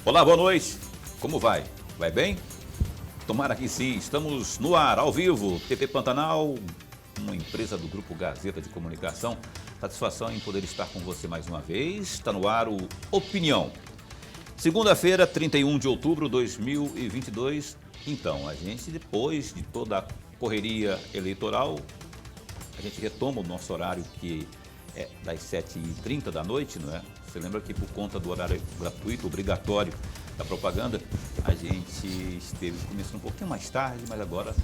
Olá, boa noite. Como vai? Vai bem? Tomara que sim. Estamos no ar, ao vivo. TV Pantanal, uma empresa do Grupo Gazeta de Comunicação. Satisfação em poder estar com você mais uma vez. Está no ar o Opinião. Segunda-feira, 31 de outubro de 2022. Então, a gente, depois de toda a correria eleitoral, a gente retoma o nosso horário, que é das 7h30 da noite, não é? Você lembra que por conta do horário gratuito, obrigatório da propaganda, a gente esteve começando um pouquinho mais tarde, mas agora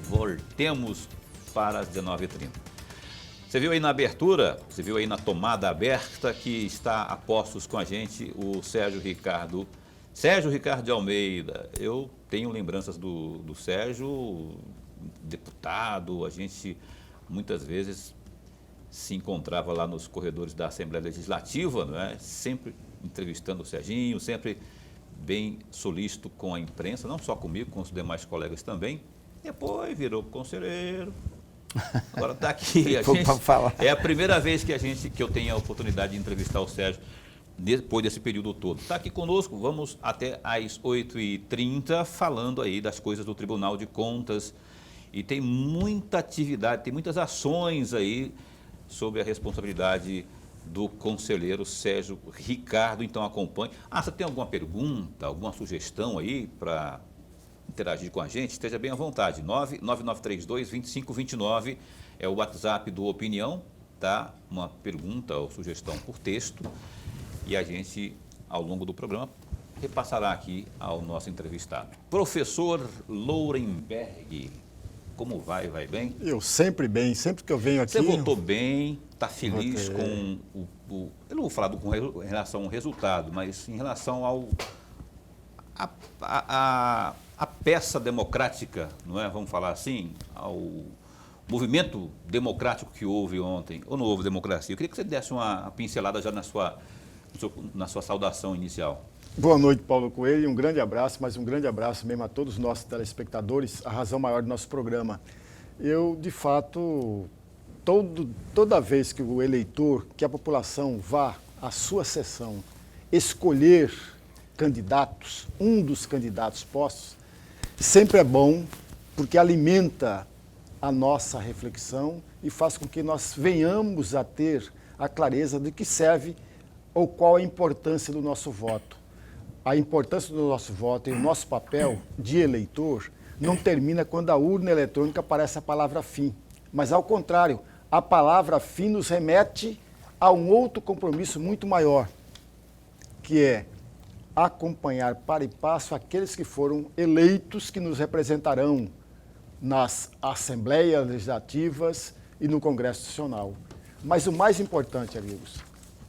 voltemos para as 19h30. Você viu aí na abertura, você viu aí na tomada aberta que está a postos com a gente o Sérgio Ricardo de Almeida. Eu tenho lembranças do Sérgio, deputado, a gente muitas vezes se encontrava lá nos corredores da Assembleia Legislativa, não é? Sempre entrevistando o Serginho, sempre bem solícito com a imprensa, não só comigo, com os demais colegas também. Depois virou conselheiro. Agora está aqui. É a primeira vez que eu tenho a oportunidade de entrevistar o Sérgio depois desse período todo. Está aqui conosco, vamos até às 8h30 falando aí das coisas do Tribunal de Contas. E tem muita atividade, tem muitas ações aí sobre a responsabilidade do conselheiro Sérgio Ricardo. Então acompanhe. Você tem alguma pergunta, alguma sugestão aí para interagir com a gente? Esteja bem à vontade. 99932-2529 é o WhatsApp do Opinião, tá? Uma pergunta ou sugestão por texto e a gente, ao longo do programa, repassará aqui ao nosso entrevistado. Professor Lourenberg, como vai? Vai bem? Eu sempre bem, sempre que eu venho aqui... Você votou bem, está feliz com o... Eu não vou falar em relação ao resultado, mas em relação à peça democrática, não é? Vamos falar assim, ao movimento democrático que houve ontem, ou não houve democracia. Eu queria que você desse uma pincelada já na sua saudação inicial. Boa noite, Paulo Coelho, um grande abraço, mas um grande abraço mesmo a todos os nossos telespectadores, a razão maior do nosso programa. Eu, de fato, toda vez que o eleitor, que a população vá à sua sessão escolher candidatos, um dos candidatos postos, sempre é bom, porque alimenta a nossa reflexão e faz com que nós venhamos a ter a clareza de que serve ou qual a importância do nosso voto. A importância do nosso voto e o nosso papel de eleitor não termina quando a urna eletrônica aparece a palavra fim, mas ao contrário, a palavra fim nos remete a um outro compromisso muito maior, que é acompanhar para e passo aqueles que foram eleitos, que nos representarão nas Assembleias Legislativas e no Congresso Nacional. Mas o mais importante, amigos,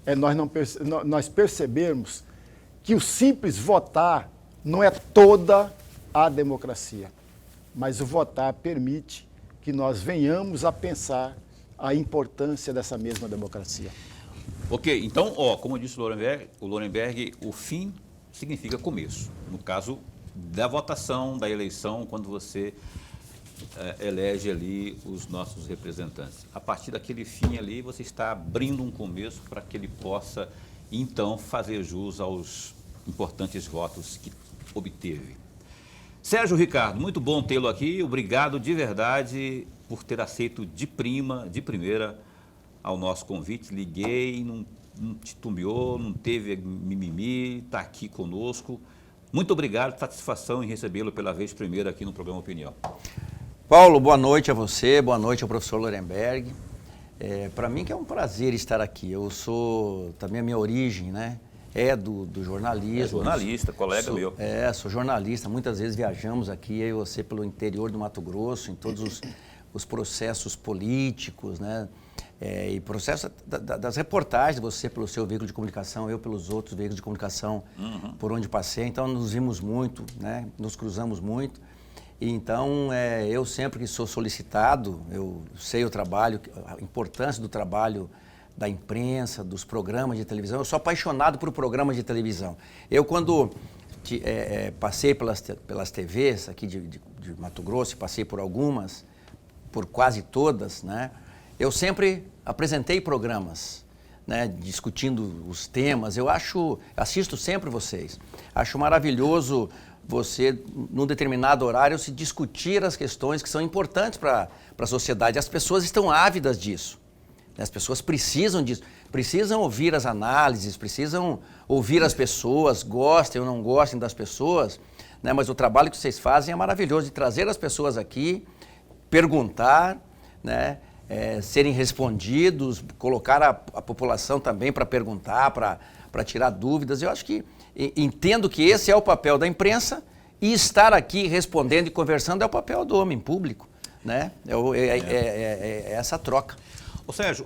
é nós percebermos que o simples votar não é toda a democracia, mas o votar permite que nós venhamos a pensar a importância dessa mesma democracia. Ok, então, como disse o Lourenberg, o fim significa começo. No caso da votação, da eleição, quando você elege ali os nossos representantes. A partir daquele fim ali, você está abrindo um começo para que ele possa, então, fazer jus aos importantes votos que obteve. Sérgio Ricardo, muito bom tê-lo aqui. Obrigado de verdade por ter aceito de primeira ao nosso convite. Liguei, não titubeou, não teve mimimi, está aqui conosco. Muito obrigado, satisfação em recebê-lo pela vez primeira aqui no programa Opinião. Paulo, boa noite a você, boa noite ao professor Lourenberg. Para mim que é um prazer estar aqui. Eu sou, também a minha origem, né, é do jornalismo. É jornalista, colega meu. Sou jornalista, muitas vezes viajamos aqui, eu e você, pelo interior do Mato Grosso, em todos os processos políticos, né, e processo das reportagens, você pelo seu veículo de comunicação, eu pelos outros veículos de comunicação por onde passei. Então nos vimos muito, né, nos cruzamos muito. E então eu sempre que sou solicitado, eu sei o trabalho, a importância do trabalho da imprensa, dos programas de televisão. Eu sou apaixonado por programas de televisão. Eu quando passei pelas TVs aqui de Mato Grosso, passei por algumas, por quase todas, né? Eu sempre apresentei programas né, discutindo os temas. Assisto sempre vocês. Acho maravilhoso você, num determinado horário, se discutir as questões que são importantes para a sociedade. As pessoas estão ávidas disso. As pessoas precisam disso. Precisam ouvir as análises, precisam ouvir as pessoas, gostem ou não gostem das pessoas, né? Mas o trabalho que vocês fazem é maravilhoso, de trazer as pessoas aqui, perguntar, né? Serem respondidos, colocar a população também para perguntar, para tirar dúvidas. Eu acho que, entendo que esse é o papel da imprensa, e estar aqui respondendo e conversando é o papel do homem público, né? É essa troca. Ô Sérgio,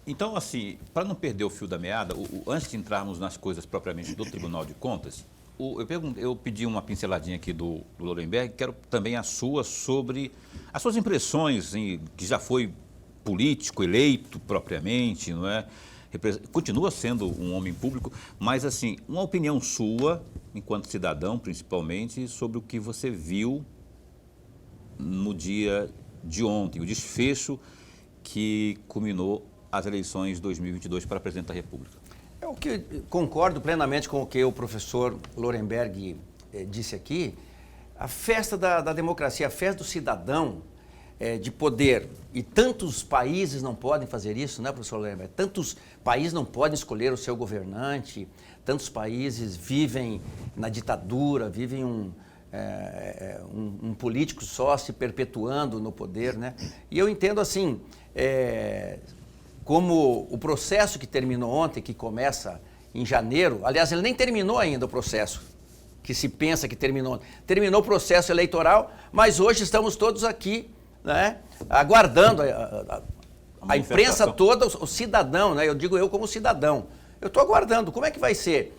então assim, para não perder o fio da meada, antes de entrarmos nas coisas propriamente do Tribunal de Contas, eu pedi uma pinceladinha aqui do Lorenberg, quero também a sua sobre as suas impressões, que já foi político, eleito propriamente, não é? Continua sendo um homem público, mas assim, uma opinião sua, enquanto cidadão principalmente, sobre o que você viu no dia de ontem, o desfecho que culminou as eleições de 2022 para presidente da República. Eu concordo plenamente com o que o professor Lorenberg disse aqui. A festa da democracia, a festa do cidadão, de poder, e tantos países não podem fazer isso, né, professor Lorenberg? Tantos países não podem escolher o seu governante, tantos países vivem na ditadura, vivem um político só se perpetuando no poder, né? E eu entendo assim, como o processo que terminou ontem, que começa em janeiro, aliás, ele nem terminou ainda o processo, que se pensa que terminou. Terminou o processo eleitoral, mas hoje estamos todos aqui, né, aguardando a imprensa toda, o cidadão, né? Eu digo eu como cidadão. Eu estou aguardando, como é que vai ser?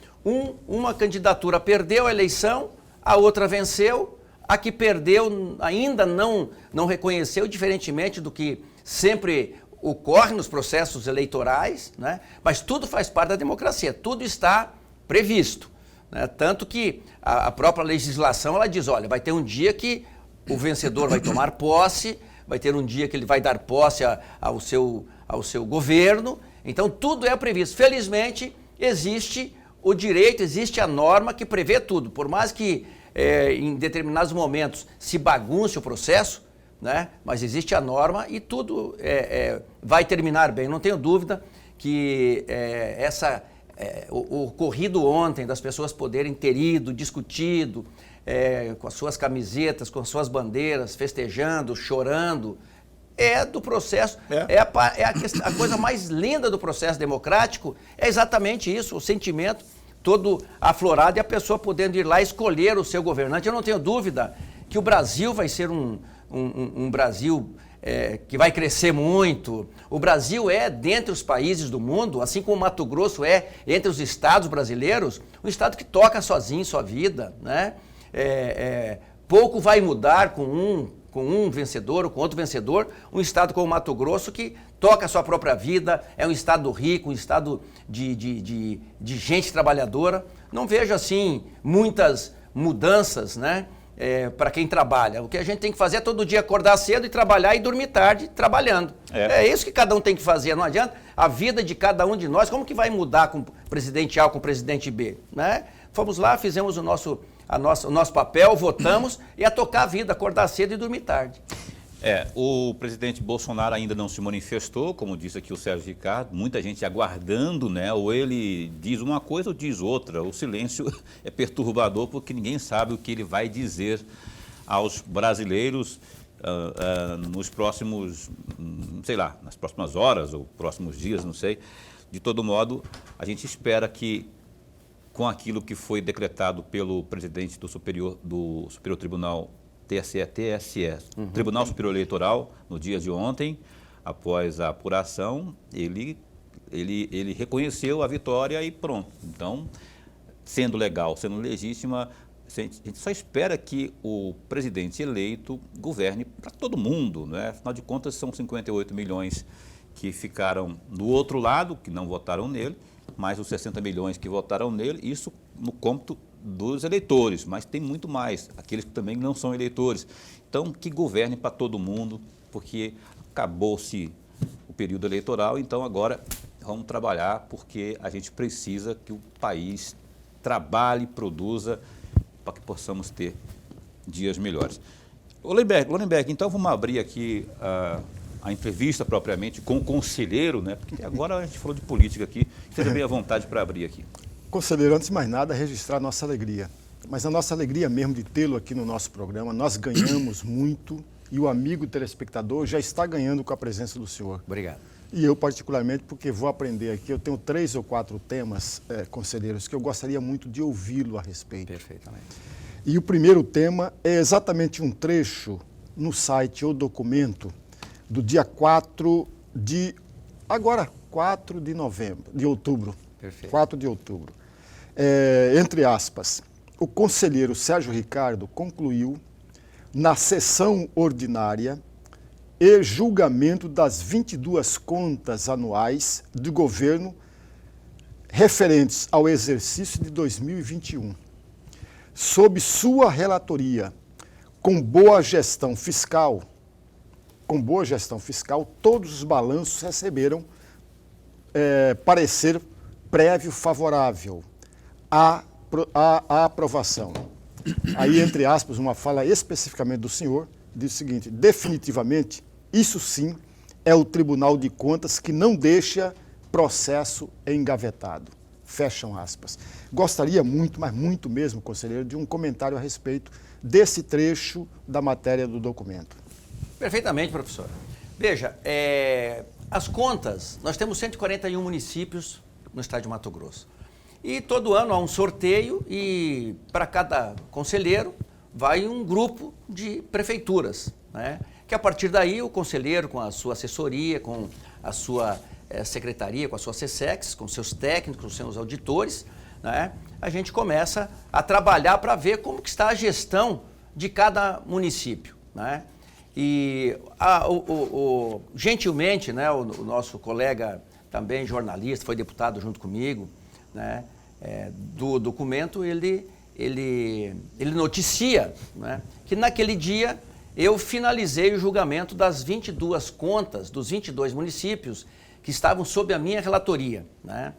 Uma candidatura perdeu a eleição, a outra venceu, a que perdeu ainda não reconheceu, diferentemente do que sempre ocorre nos processos eleitorais, né? Mas tudo faz parte da democracia, tudo está previsto, né? Tanto que a própria legislação ela diz, olha, vai ter um dia que o vencedor vai tomar posse, vai ter um dia que ele vai dar posse ao seu governo, então tudo é previsto. Felizmente existe o direito, existe a norma que prevê tudo, por mais que em determinados momentos se bagunce o processo, né? Mas existe a norma e tudo vai terminar bem. Não tenho dúvida que o ocorrido ontem, das pessoas poderem ter ido, discutido, com as suas camisetas, com as suas bandeiras, festejando, chorando, do processo, a coisa mais linda do processo democrático, é exatamente isso, o sentimento todo aflorado e a pessoa podendo ir lá escolher o seu governante. Eu não tenho dúvida que o Brasil vai ser um Brasil que vai crescer muito. O Brasil dentre os países do mundo, assim como o Mato Grosso entre os estados brasileiros, um estado que toca sozinho sua vida, né? Pouco vai mudar com um vencedor ou com outro vencedor, um estado como o Mato Grosso que toca a sua própria vida, é um estado rico, um estado de gente trabalhadora. Não vejo assim muitas mudanças, né? Para quem trabalha. O que a gente tem que fazer é todo dia acordar cedo e trabalhar e dormir tarde trabalhando. É isso que cada um tem que fazer. Não adianta a vida de cada um de nós. Como que vai mudar com o presidente A ou com o presidente B? Né? Fomos lá, fizemos o nosso papel, votamos e a tocar a vida, acordar cedo e dormir tarde. O presidente Bolsonaro ainda não se manifestou, como disse aqui o Sérgio Ricardo, muita gente aguardando, né? Ou ele diz uma coisa ou diz outra. O silêncio é perturbador porque ninguém sabe o que ele vai dizer aos brasileiros nos próximos, sei lá, nas próximas horas ou próximos dias, não sei. De todo modo, a gente espera que com aquilo que foi decretado pelo presidente do Superior Tribunal TSE, Tribunal Superior Eleitoral, no dia de ontem, após a apuração, ele reconheceu a vitória e pronto. Então, sendo legal, sendo legítima, a gente só espera que o presidente eleito governe para todo mundo, né? Afinal de contas, são 58 milhões que ficaram do outro lado, que não votaram nele, mais os 60 milhões que votaram nele, isso no cômputo dos eleitores, mas tem muito mais, aqueles que também não são eleitores. Então, que governe para todo mundo, porque acabou-se o período eleitoral, então agora Vamos trabalhar porque a gente precisa que o país trabalhe, produza, para que possamos ter dias melhores. Lorenberg, então vamos abrir aqui a entrevista propriamente com o conselheiro, né? Porque agora a gente falou de política aqui. Esteja bem à vontade para abrir aqui. Conselheiro, antes de mais nada, registrar a nossa alegria. Mas a nossa alegria mesmo de tê-lo aqui no nosso programa, nós ganhamos muito e o amigo telespectador já está ganhando com a presença do senhor. Obrigado. E eu particularmente, porque vou aprender aqui, eu tenho 3 ou 4 temas, conselheiros, que eu gostaria muito de ouvi-lo a respeito. Perfeitamente. E o primeiro tema é exatamente um trecho no site ou documento do dia 4 de outubro. Perfeito. 4 de outubro. Entre aspas, o conselheiro Sérgio Ricardo concluiu na sessão ordinária e julgamento das 22 contas anuais do governo referentes ao exercício de 2021. Sob sua relatoria, com boa gestão fiscal, todos os balanços receberam parecer prévio favorável à aprovação. Aí, entre aspas, uma fala especificamente do senhor, diz o seguinte: definitivamente, isso sim é o Tribunal de Contas que não deixa processo engavetado. Fecham aspas. Gostaria muito, mas muito mesmo, conselheiro, de um comentário a respeito desse trecho da matéria do documento. Perfeitamente, professor. Veja, as contas, nós temos 141 municípios no estado de Mato Grosso. E todo ano há um sorteio e para cada conselheiro vai um grupo de prefeituras, né? Que a partir daí o conselheiro, com a sua assessoria, com a sua secretaria, com a sua CSEX, com seus técnicos, com seus auditores, né? A gente começa a trabalhar para ver como que está a gestão de cada município, né? E gentilmente, né, o nosso colega também jornalista, foi deputado junto comigo, né, do documento, ele noticia, né, que naquele dia eu finalizei o julgamento das 22 contas dos 22 municípios que estavam sob a minha relatoria, né.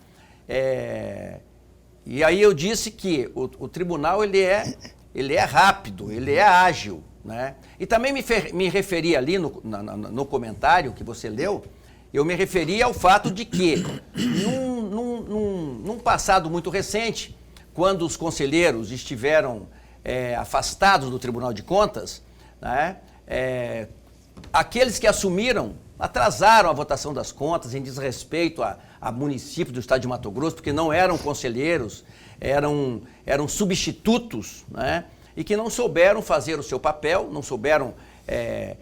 E aí eu disse que o tribunal ele é rápido, ele é ágil, né. E também me referi ali no comentário que você leu, eu me referi ao fato de que, num passado muito recente, quando os conselheiros estiveram afastados do Tribunal de Contas, né, aqueles que assumiram atrasaram a votação das contas em desrespeito a municípios do estado de Mato Grosso, porque não eram conselheiros, eram substitutos, né, e que não souberam fazer o seu papel, não souberam,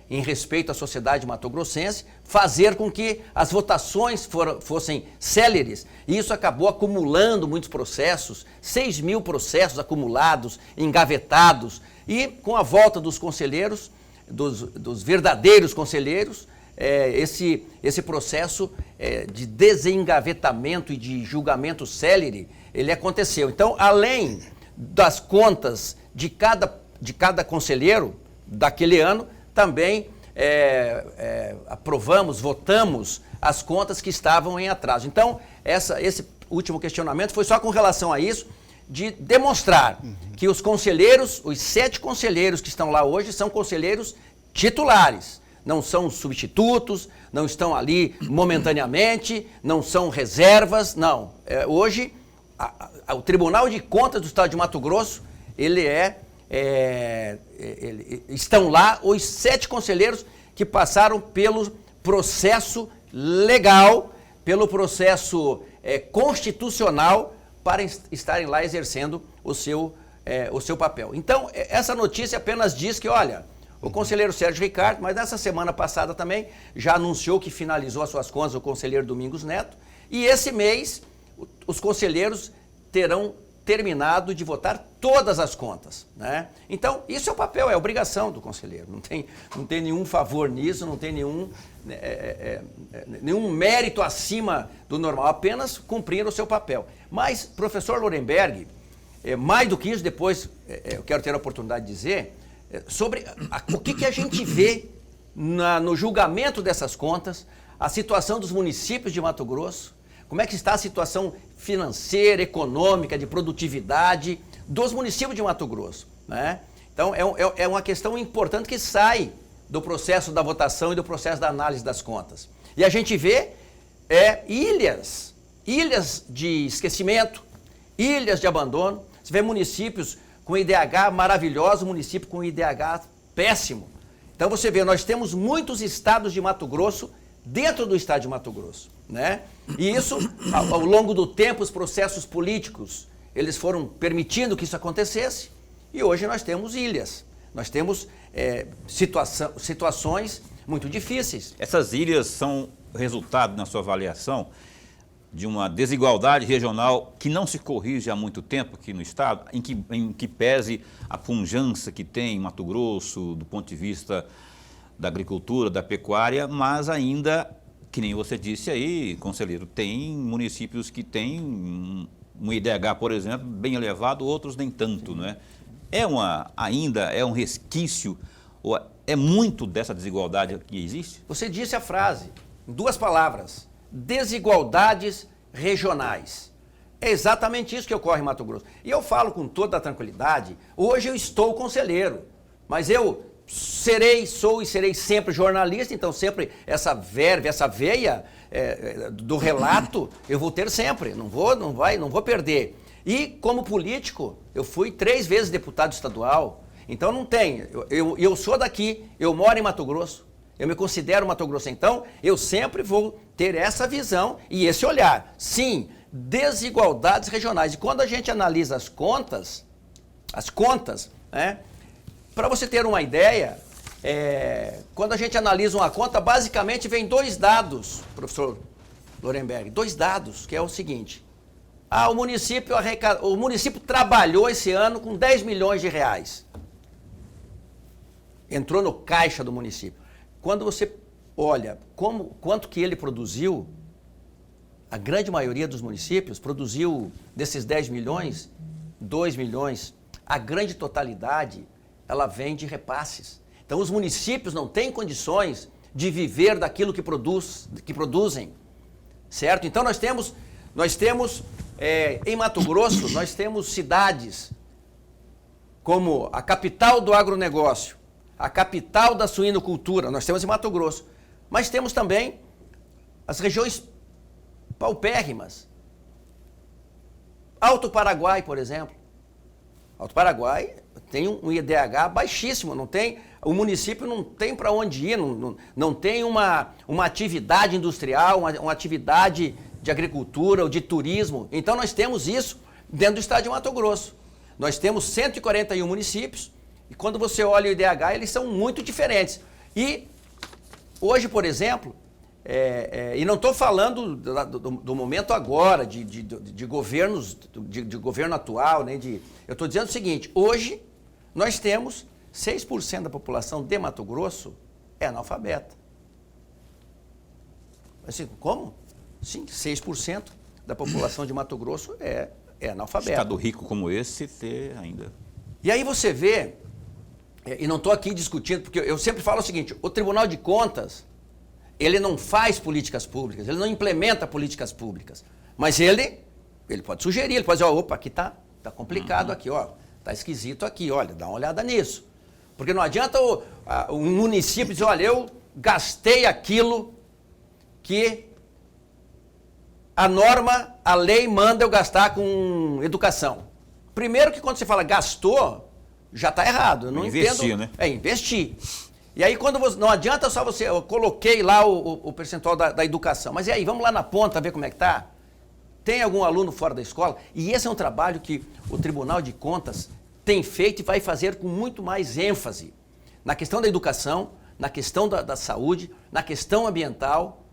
em respeito à sociedade mato-grossense, fazer com que as votações fossem céleres. E isso acabou acumulando muitos processos, 6.000 processos acumulados, engavetados. E com a volta dos conselheiros, dos verdadeiros conselheiros, esse processo de desengavetamento e de julgamento célere, ele aconteceu. Então, além das contas de cada conselheiro daquele ano, também votamos as contas que estavam em atraso. Então, esse último questionamento foi só com relação a isso, de demonstrar que os conselheiros, os 7 conselheiros que estão lá hoje, são conselheiros titulares, não são substitutos, não estão ali momentaneamente, não são reservas, não. Hoje, o Tribunal de Contas do Estado de Mato Grosso, estão lá os 7 conselheiros que passaram pelo processo legal, pelo processo constitucional para estarem lá exercendo o seu papel. Então, essa notícia apenas diz que, olha, o conselheiro Sérgio Ricardo, mas nessa semana passada também, já anunciou que finalizou as suas contas o conselheiro Domingos Neto, e esse mês os conselheiros terão terminado de votar todas as contas, né? Então, isso é o papel, é a obrigação do conselheiro. Não tem nenhum favor nisso, não tem nenhum mérito acima do normal, apenas cumprir o seu papel. Mas, professor Lorenberg, mais do que isso, depois eu quero ter a oportunidade de dizer sobre o que a gente vê no julgamento dessas contas, a situação dos municípios de Mato Grosso, como é que está a situação financeira, econômica, de produtividade dos municípios de Mato Grosso, né? Então, é uma questão importante que sai do processo da votação e do processo da análise das contas. E a gente vê ilhas de esquecimento, ilhas de abandono. Você vê municípios com IDH maravilhoso, município com IDH péssimo. Então você vê, nós temos muitos estados de Mato Grosso dentro do estado de Mato Grosso, né? E isso, ao longo do tempo, os processos políticos, eles foram permitindo que isso acontecesse, e hoje nós temos ilhas, nós temos situações muito difíceis. Essas ilhas são resultado, na sua avaliação, de uma desigualdade regional que não se corrige há muito tempo aqui no estado, em que pese a pujança que tem em Mato Grosso, do ponto de vista da agricultura, da pecuária, mas ainda, que nem você disse aí, conselheiro, tem municípios que têm um IDH, por exemplo, bem elevado, outros nem tanto, não é? Ainda é um resquício, ou é muito dessa desigualdade que existe? Você disse a frase, em 2 palavras, desigualdades regionais. É exatamente isso que ocorre em Mato Grosso. E eu falo com toda a tranquilidade, hoje eu estou conselheiro, mas eu sou e serei sempre jornalista, então sempre essa verve, essa veia do relato eu vou ter sempre, não vou perder. E como político, eu fui 3 vezes deputado estadual, então não tem, eu sou daqui, eu moro em Mato Grosso, eu me considero Mato Grosso, então eu sempre vou ter essa visão e esse olhar. Sim, desigualdades regionais. E quando a gente analisa as contas, né, para você ter uma ideia, quando a gente analisa uma conta, basicamente vem 2 dados, professor Lorenberg, 2 dados, que é o seguinte: o município trabalhou esse ano com 10 milhões de reais. Entrou no caixa do município. Quando você olha quanto que ele produziu, a grande maioria dos municípios produziu, desses 10 milhões, 2 milhões. A grande totalidade, ela vem de repasses. Então, os municípios não têm condições de viver daquilo que produzem, certo? Então, nós temos em Mato Grosso, nós temos cidades como a capital do agronegócio, a capital da suinocultura, nós temos em Mato Grosso, mas temos também as regiões paupérrimas. Alto Paraguai, por exemplo. Alto Paraguai tem um IDH baixíssimo, o município não tem para onde ir, não tem uma atividade industrial, uma atividade de agricultura ou de turismo. Então nós temos isso dentro do estado de Mato Grosso. Nós temos 141 municípios, e quando você olha o IDH, eles são muito diferentes. E hoje, por exemplo, e não estou falando do momento agora, de governos, de governo atual, né, eu estou dizendo o seguinte: hoje nós temos 6% da população de Mato Grosso é analfabeta. Assim, como? Sim, 6% da população de Mato Grosso é analfabeta. Estado rico como esse, ter ainda. E aí você vê, e não estou aqui discutindo, porque eu sempre falo o seguinte: o Tribunal de Contas, ele não faz políticas públicas, ele não implementa políticas públicas, mas ele pode sugerir, ele pode dizer: opa, aqui tá complicado, aqui, tá esquisito aqui, olha, dá uma olhada nisso. Porque não adianta o município dizer: olha, eu gastei aquilo que a lei manda eu gastar com educação. Primeiro que quando você fala gastou, já está errado. Eu não investir, entendo. né? Investir. E aí não adianta só eu coloquei lá o percentual da educação, mas e aí, vamos lá na ponta ver como é que está? Tem algum aluno fora da escola? E esse é um trabalho que o Tribunal de Contas tem feito e vai fazer com muito mais ênfase na questão da educação, na questão da saúde, na questão ambiental.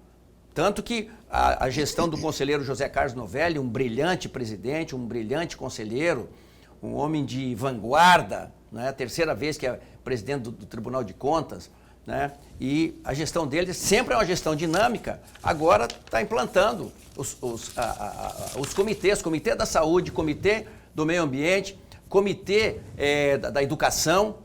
Tanto que a gestão do conselheiro José Carlos Novelli, um brilhante presidente, um brilhante conselheiro, um homem de vanguarda, né? A 3ª vez que é presidente do Tribunal de Contas, né? E a gestão dele sempre é uma gestão dinâmica. Agora está implantando os comitês, Comitê da Saúde, Comitê do Meio Ambiente, Comitê da Educação,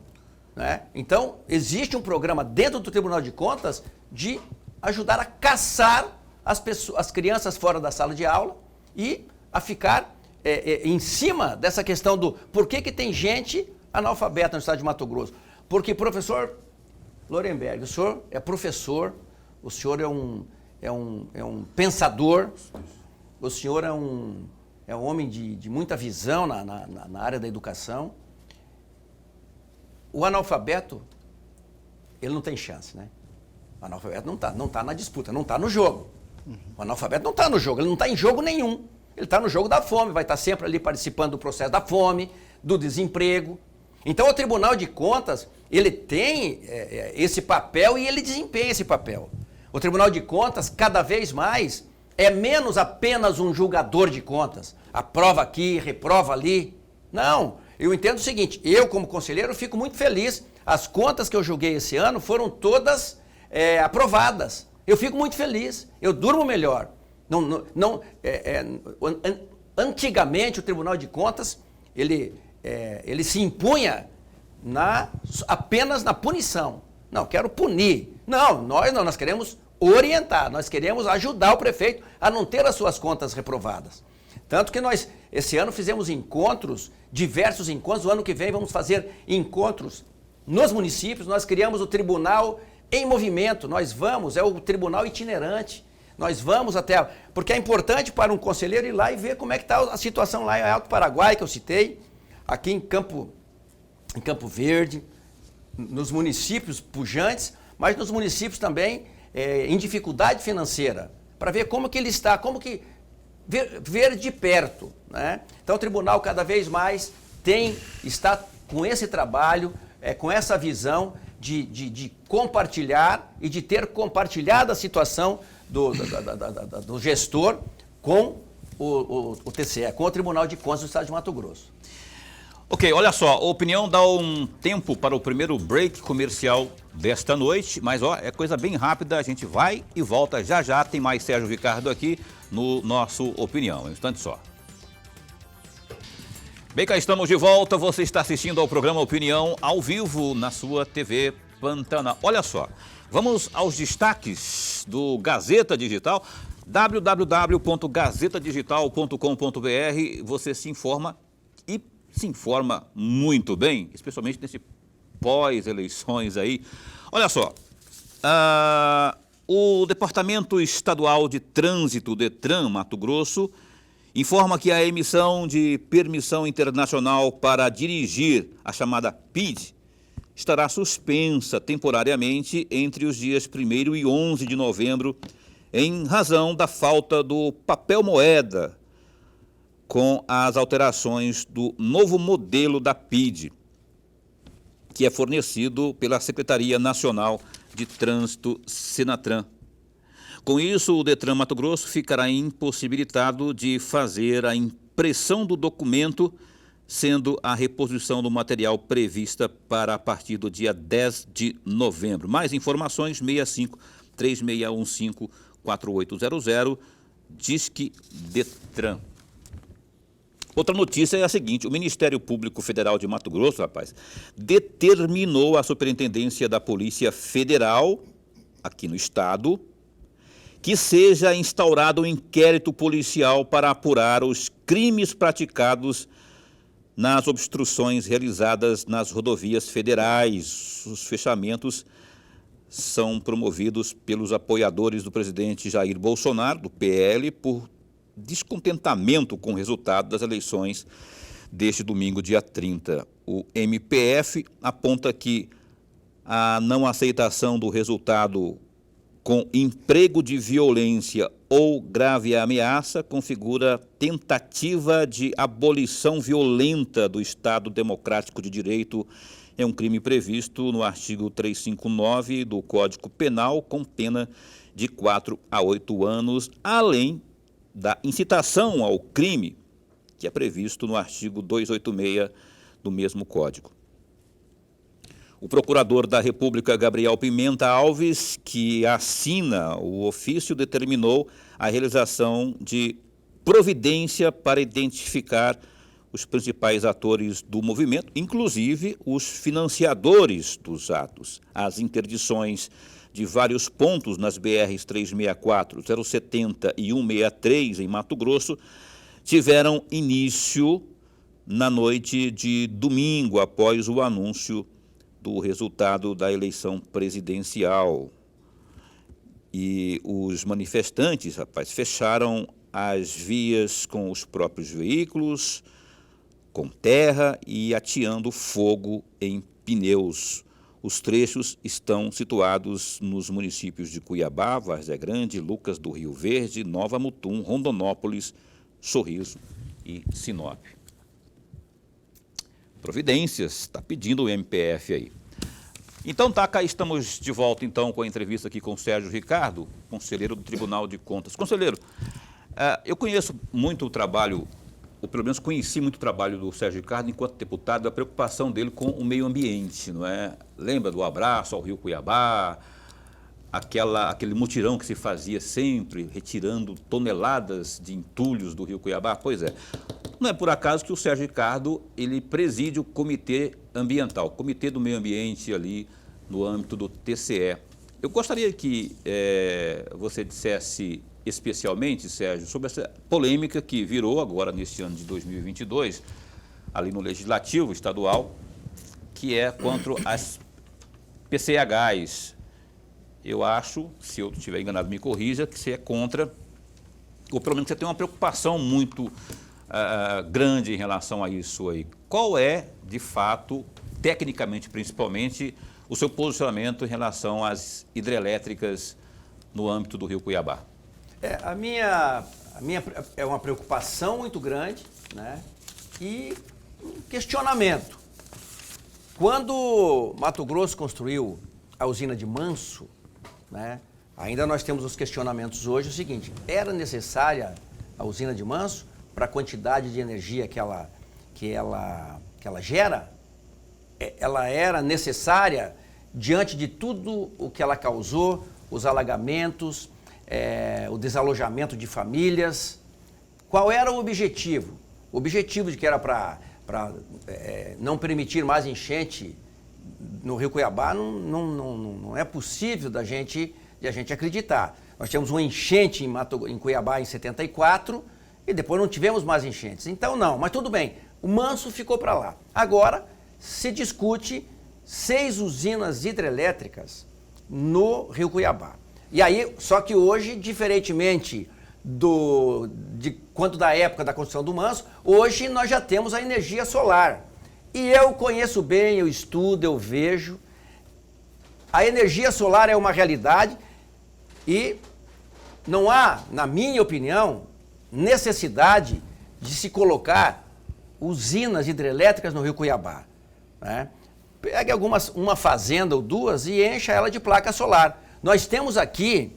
né? Então, existe um programa dentro do Tribunal de Contas de ajudar a caçar as crianças fora da sala de aula e a ficar em cima dessa questão do por que tem gente analfabeta no estado de Mato Grosso. Porque, professor Lorenberg, o senhor é professor, o senhor é um pensador, o senhor é um homem de muita visão na área da educação. O analfabeto, ele não tem chance, né? O analfabeto não tá na disputa, não está no jogo. O analfabeto não está no jogo, ele não está em jogo nenhum. Ele está no jogo da fome, vai estar sempre ali participando do processo da fome, do desemprego. Então o Tribunal de Contas, ele tem esse papel e ele desempenha esse papel. O Tribunal de Contas, cada vez mais, é menos apenas um julgador de contas. Aprova aqui, reprova ali. Não, eu entendo o seguinte, eu como conselheiro fico muito feliz. As contas que eu julguei esse ano foram todas aprovadas. Eu fico muito feliz, eu durmo melhor. Antigamente o Tribunal de Contas, ele se impunha apenas na punição. Não, quero punir. Não, nós queremos orientar, nós queremos ajudar o prefeito a não ter as suas contas reprovadas. Tanto que nós, esse ano, fizemos encontros, diversos encontros. O ano que vem vamos fazer encontros nos municípios. Nós criamos o Tribunal em Movimento. É o Tribunal itinerante. Nós vamos até... Porque é importante para um conselheiro ir lá e ver como é que está a situação lá em Alto Paraguai, que eu citei, aqui em Campo Verde, nos municípios pujantes, mas nos municípios também em dificuldade financeira, para ver como que ele está, ver de perto, né? Então o tribunal cada vez mais está com esse trabalho, com essa visão de compartilhar e de ter compartilhado a situação do gestor com o TCE, com o Tribunal de Contas do Estado de Mato Grosso. Ok, olha só, a opinião dá um tempo para o primeiro break comercial desta noite, mas é coisa bem rápida, a gente vai e volta já, tem mais Sérgio Ricardo aqui no nosso Opinião, um instante só. Bem, cá estamos de volta, você está assistindo ao programa Opinião ao vivo na sua TV Pantanal. Olha só, vamos aos destaques do Gazeta Digital, www.gazetadigital.com.br, você se informa muito bem, especialmente nesse pós-eleições aí. Olha só, o Departamento Estadual de Trânsito, DETRAN, Mato Grosso, informa que a emissão de permissão internacional para dirigir, a chamada PID, estará suspensa temporariamente entre os dias 1º e 11 de novembro, em razão da falta do papel moeda, com as alterações do novo modelo da PID, que é fornecido pela Secretaria Nacional de Trânsito, Senatran. Com isso, o DETRAN Mato Grosso ficará impossibilitado de fazer a impressão do documento, sendo a reposição do material prevista para a partir do dia 10 de novembro. Mais informações, 65-3615-4800, Disque DETRAN. Outra notícia é a seguinte, o Ministério Público Federal de Mato Grosso, determinou à Superintendência da Polícia Federal, aqui no estado, que seja instaurado um inquérito policial para apurar os crimes praticados nas obstruções realizadas nas rodovias federais. Os fechamentos são promovidos pelos apoiadores do presidente Jair Bolsonaro, do PL, por descontentamento com o resultado das eleições deste domingo, dia 30. O MPF aponta que a não aceitação do resultado com emprego de violência ou grave ameaça configura tentativa de abolição violenta do Estado Democrático de Direito. É um crime previsto no artigo 359 do Código Penal, com pena de 4 a 8 anos, além da incitação ao crime, que é previsto no artigo 286 do mesmo Código. O procurador da República, Gabriel Pimenta Alves, que assina o ofício, determinou a realização de providência para identificar os principais atores do movimento, inclusive os financiadores dos atos. As interdições de vários pontos nas BRs 364, 070 e 163 em Mato Grosso tiveram início na noite de domingo, após o anúncio do resultado da eleição presidencial. E os manifestantes, fecharam as vias com os próprios veículos, com terra e ateando fogo em pneus. Os trechos estão situados nos municípios de Cuiabá, Várzea Grande, Lucas do Rio Verde, Nova Mutum, Rondonópolis, Sorriso e Sinop. Providências, está pedindo o MPF aí. Então tá, cá estamos de volta então com a entrevista aqui com o Sérgio Ricardo, conselheiro do Tribunal de Contas. Conselheiro, eu conheço muito o trabalho, ou pelo menos conheci muito o trabalho do Sérgio Ricardo enquanto deputado, a preocupação dele com o meio ambiente, não é? Lembra do abraço ao Rio Cuiabá, aquele mutirão que se fazia sempre, retirando toneladas de entulhos do Rio Cuiabá? Pois é. Não é por acaso que o Sérgio Ricardo, ele preside o Comitê Ambiental, Comitê do Meio Ambiente ali no âmbito do TCE. Eu gostaria que você dissesse especialmente, Sérgio, sobre essa polêmica que virou agora neste ano de 2022, ali no Legislativo Estadual, que é contra as PCHs. Eu acho, se eu estiver enganado, me corrija, que você é contra, ou pelo menos você tem uma preocupação muito grande em relação a isso aí. Qual é, de fato, tecnicamente principalmente, o seu posicionamento em relação às hidrelétricas no âmbito do Rio Cuiabá? A minha é uma preocupação muito grande, né? E um questionamento. Quando Mato Grosso construiu a usina de Manso, né? Ainda nós temos os questionamentos hoje, o seguinte: era necessária a usina de Manso para a quantidade de energia que ela gera? Ela era necessária diante de tudo o que ela causou, os alagamentos, o desalojamento de famílias? Qual era o objetivo? O objetivo de que era para não permitir mais enchente no Rio Cuiabá não é possível de a gente acreditar. Nós tivemos uma enchente em Cuiabá em 74 e depois não tivemos mais enchentes. Então não, mas tudo bem, o Manso ficou para lá. Agora se discute 6 usinas hidrelétricas no Rio Cuiabá. E aí, só que hoje, diferentemente quanto da época da construção do Manso, hoje nós já temos a energia solar. E eu conheço bem, eu estudo, eu vejo. A energia solar é uma realidade e não há, na minha opinião, necessidade de se colocar usinas hidrelétricas no Rio Cuiabá, né? Pegue uma fazenda ou duas e encha ela de placa solar. Nós temos aqui,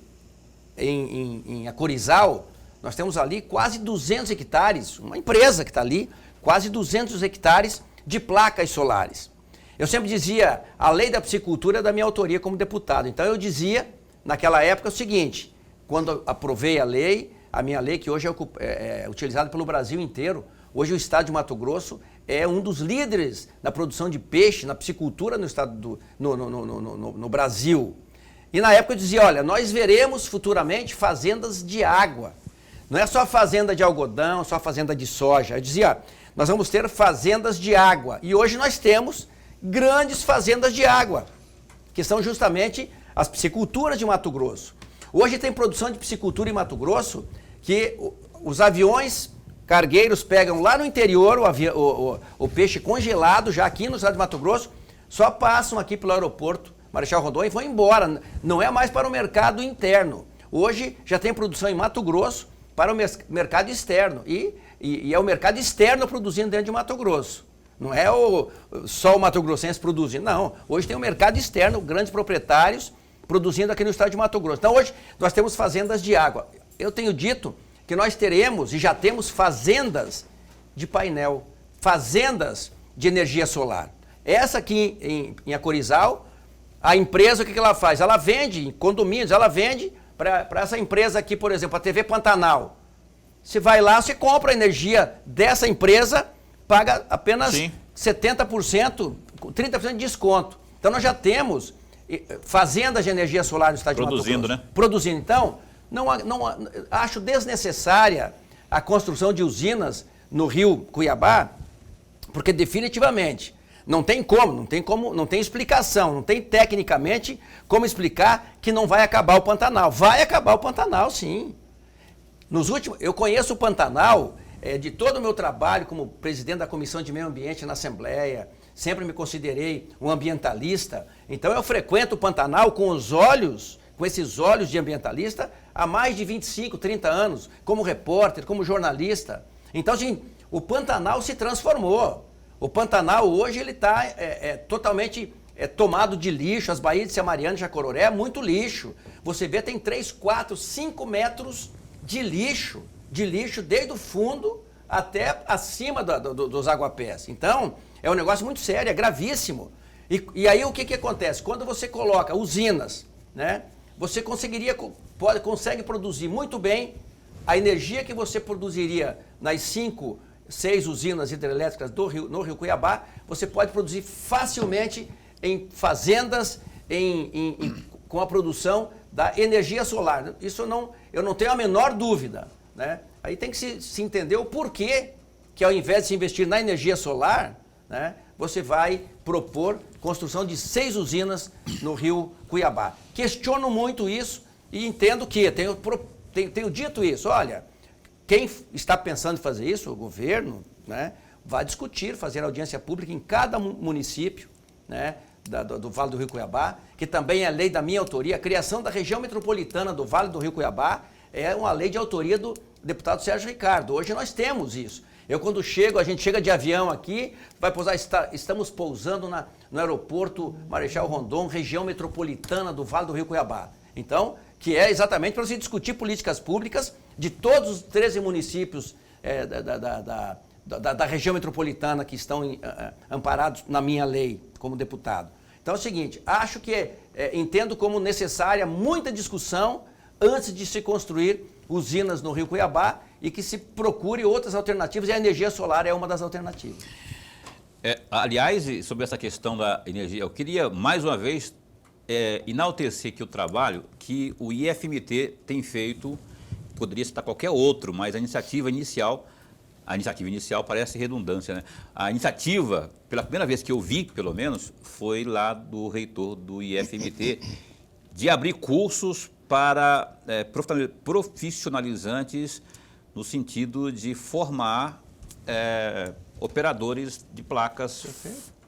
em Acorizal, nós temos ali quase 200 hectares, uma empresa que está ali, quase 200 hectares de placas solares. Eu sempre dizia, a lei da piscicultura é da minha autoria como deputado. Então eu dizia, naquela época, o seguinte: quando aprovei a minha lei, que hoje é utilizada pelo Brasil inteiro, hoje o estado de Mato Grosso é um dos líderes na produção de peixe, na piscicultura no estado no Brasil. E na época eu dizia, olha, nós veremos futuramente fazendas de água. Não é só fazenda de algodão, só fazenda de soja. Eu dizia, nós vamos ter fazendas de água. E hoje nós temos grandes fazendas de água, que são justamente as pisciculturas de Mato Grosso. Hoje tem produção de piscicultura em Mato Grosso que os aviões cargueiros pegam lá no interior o peixe congelado, já aqui no estado de Mato Grosso, só passam aqui pelo aeroporto Marechal Rondon e vão embora. Não é mais para o mercado interno. Hoje já tem produção em Mato Grosso para o mercado externo. E é o mercado externo produzindo dentro de Mato Grosso. Não é só o Mato Grossense produzindo, não. Hoje tem o mercado externo, grandes proprietários produzindo aqui no estado de Mato Grosso. Então hoje nós temos fazendas de água. Eu tenho dito que nós teremos e já temos fazendas de painel, fazendas de energia solar. Essa aqui em Acorizal, a empresa, o que ela faz? Ela vende em condomínios, ela vende para essa empresa aqui, por exemplo, a TV Pantanal. Você vai lá, você compra a energia dessa empresa, paga apenas 70%, 30% de desconto. Então nós já temos fazendas de energia solar no estado de Mato Grosso. Produzindo, né? Produzindo. Então, acho desnecessária a construção de usinas no rio Cuiabá, porque definitivamente não tem explicação, não tem tecnicamente como explicar que não vai acabar o Pantanal. Vai acabar o Pantanal, sim. Eu conheço o Pantanal de todo o meu trabalho como presidente da Comissão de Meio Ambiente na Assembleia, sempre me considerei um ambientalista, então eu frequento o Pantanal com esses olhos de ambientalista há mais de 25, 30 anos, como repórter, como jornalista. Então, assim, o Pantanal se transformou. O Pantanal hoje ele está totalmente tomado de lixo, as baías de Samariana e Jacororé é muito lixo. Você vê, tem 3, 4, 5 metros de lixo desde o fundo até acima dos aguapés. Então, é um negócio muito sério, é gravíssimo. E aí o que acontece? Quando você coloca usinas, né, você consegue produzir muito bem a energia que você produziria nas 5, 6 usinas hidrelétricas no Rio Cuiabá, você pode produzir facilmente em fazendas com a produção da energia solar. Isso eu não tenho a menor dúvida, né? Aí tem que se entender o porquê que ao invés de se investir na energia solar, né, você vai propor construção de 6 usinas no Rio Cuiabá. Questiono muito isso e entendo que, tenho dito isso, olha, quem está pensando em fazer isso, o governo, né, vai discutir, fazer audiência pública em cada município, né, do Vale do Rio Cuiabá, que também é lei da minha autoria. A criação da região metropolitana do Vale do Rio Cuiabá é uma lei de autoria do deputado Sérgio Ricardo. Hoje nós temos isso. A gente chega de avião aqui, vai pousar, estamos pousando no aeroporto Marechal Rondon, região metropolitana do Vale do Rio Cuiabá. Então, que é exatamente para se discutir políticas públicas de todos os 13 municípios da região metropolitana que estão amparados na minha lei como deputado. Então é o seguinte, acho que entendo como necessária muita discussão antes de se construir usinas no Rio Cuiabá e que se procure outras alternativas, e a energia solar é uma das alternativas. Aliás, sobre essa questão da energia, eu queria mais uma vez enaltecer aqui o trabalho que o IFMT tem feito, poderia citar qualquer outro, mas a iniciativa inicial parece redundância, né? A iniciativa, pela primeira vez que eu vi, pelo menos, foi lá do reitor do IFMT, de abrir cursos para profissionalizantes no sentido de formar operadores de placas